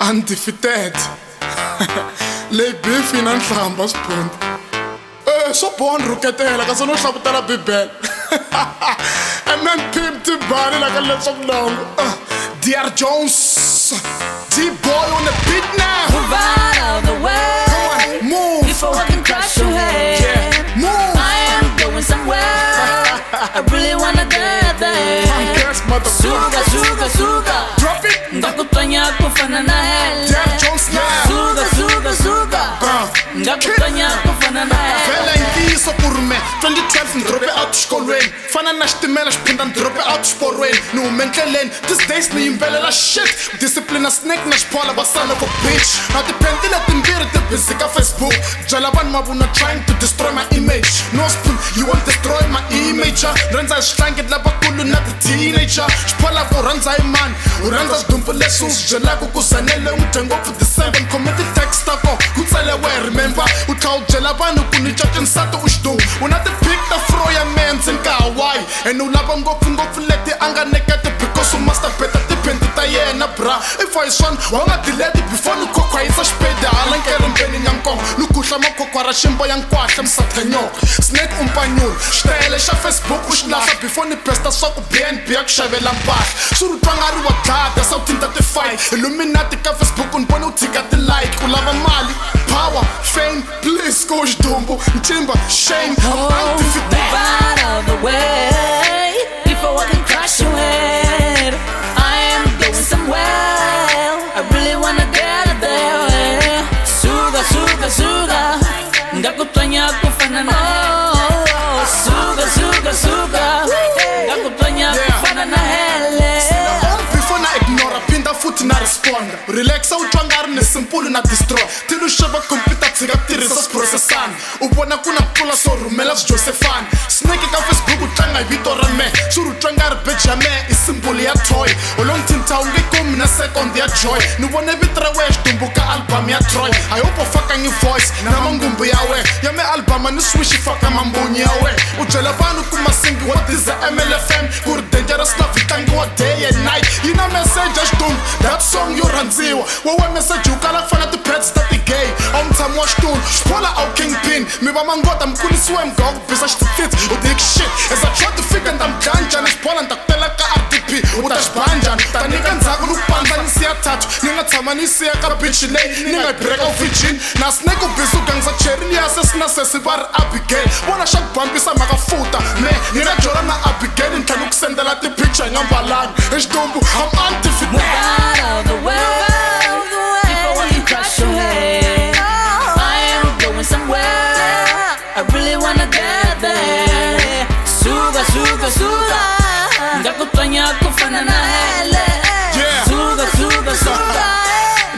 Undefeated. Lay beef in and flambas point. So born ruketela, cause I know Shabutara Bibel. And then Mthimbani like a lot of long. Dear Jones, D-boy on the beat now. Move out of the way. Come on, move. Before I can crash your head. Yeah, move. I am going somewhere. I really wanna get there. Suga, suga, suga. Drop it. Ngakutanya kufana na hele. Dear Jones now. Suga, suga, suga. Ngakutanya kufana na hele. Vela ingiso kurme 2012 ndrope out xikolweni fana na xitimela xiphinda ndrope out xiporweni ni hume endleleni these days ni yimbelela shit discipline snake na xiphola vasana for bitch na tipendi letimbirhi ti busy ka Facebook byela vanhu mavuna trying to destroy my image no spoon you won't destroy my image rhandza hi swihlangi lavakulu na ti-teenager xiphola ku rhandza hi mani u rhandza swidumpu leswi u swi byelaka ku zanele u dye ngopfu December ni khome ti-text ta ko ku tsale we remember u tlha u byela vanhu ku ni caca nsati u xidumu u na ti-pic ta fro ya mense nka hawaii and u lava ngopfungopfu leti a nga nekete because u master beta tipendi ta yena bra if I swani wa nga dileti before ni khokhwayisa xipedi hala nkerembeni nyankongo ni kuhla makhokhwa ra ximbo ya nkwahla msathanyoka snake umpanyula xitayele xa Facebook u xi lahla before ni pesta swa ku BNB ya ku xavela mpahla swi ri twa nga ri wa dlada sa u tinta ti-fight illuminati ka Facebook ni vone u tshika ti-like u lava mali power fame please go xidumbu ntimba shame Move out of the way before I can crash your head. I am going somewhere. I really wanna get there. Suga, suga, suga. Ngakutanya kufana na Suga, suga, suga. Ngakutanya kufana na hele. before na ignora pinda futhi na responda relaxa u twa nga ri ni simple na destroy till u xava computer tshika ku tirhisa swiphurosesana u vona ku na tlula swo rhumela swijosephani snake ka Facebook u tlanga hi vito ra me swi ri twa nga ri beji ya me i symbol ya toy u lo ntshintha u nge komi na second ya joy ni vone vito ra wehe xidumbu ka album ya Troy I hope u fakangi voice na mangumbu ya we ya me album a ni swish faka mambunyi ya we u byela vanhu ku masingi wa diza MLFM ku ri dangerous love tlangiwa day and night yi na message ya xidumbu that song yo rhandziwa wewe message u kala ku fana ti-pads ta ti-gay a wu mutshami wa xitulu xiphola a wu kingpin mi va mangota mi kulisiwe mi gawa ku bisa xititsitsi u dik shit as I try to figure ni ta mi dlaya njhani xiphola ni ta ku tela ka RDP u ta xi ba njhani ta nyika ndzhaku ni ku pandza ni siya thathu ni nga tshama ni siya ka bichi leyi ni nga breka u virgin na snake u busy u gangisa cherini ya sesi na sesi va ri Abigail vona xa ku bambisa mhaka futa me ni na jola na Abigail ni tlhela ni ku sendela ti-picture hi nga mbalanga hi xidumbu I'm Move undefeated. out of the way before I can crash your head. I am going somewhere. I really wanna get there. Suga, suga, suga. Ngakutanya kufana na hele. Yeah. Suga, suga, suga.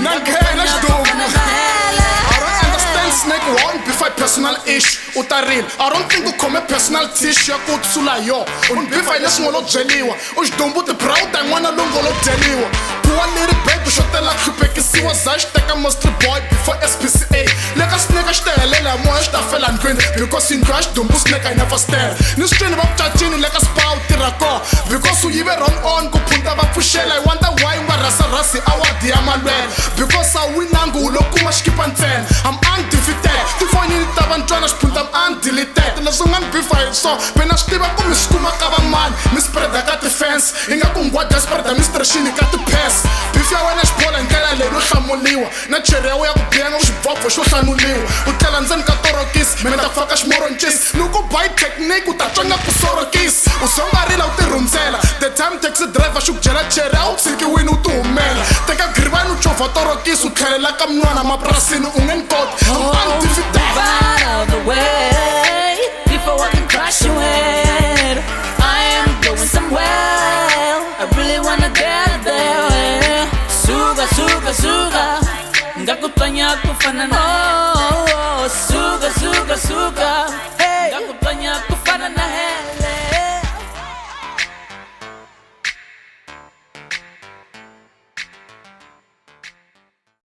Nangena xidumbu. Kufana na hele. I don't understand snake won't be fight personal issue utaril I don't think u khome personal tissue ya ku tsula yo un bifa ile swin'wana byeliwa u xidumbu ti-brow ta n'wana longolo dyeliwa puwa leri baby xo tela hluphekisiwa za xi teka mostly boy before SPCA le ka snake xi ta helela moya xi ta fela ndlwini because yindlu ya xidumbu snake a yi never stare ni swi twini va ku cacini le ka spa u tirha koho because u yive wrong on ku phunta va pfuxela I wonder why u nga rasarasi awadi ya malwela because a winangi u lo kuma xikipa ntsena I'm undefeated tifonini ta va ntwana xiphunta I'm undeleted leswi u nga ni bifa hi swo pena swi tiva ku mi swi kuma ka van'mani mi spreada ka ti-fans yi nga ku ngwada spreada mistrexini ka ti-pass bifi ya wena xiphola hi ndlela leyi no hlamuriwa na cheri ya we ya ku biyenga u xibvobvo xo hlanuliwa u tlela ndzeni ka torokisi mina ta faka ximoroncisi ni ku by technique u ta twa nga ku sorokisi u songarila u ti rhundzela the time taxi driver xi ku byela cheri a wu tshikiwini u ti humela teka girivani u chovha torokisi u tlhelela ka min'wana mapurasini u nge ni koti I'm undefeated. Move out of the way before I can crash your head. I am going somewhere. I really wanna get there. Suga, suga, suga. Ngakutanya kufana na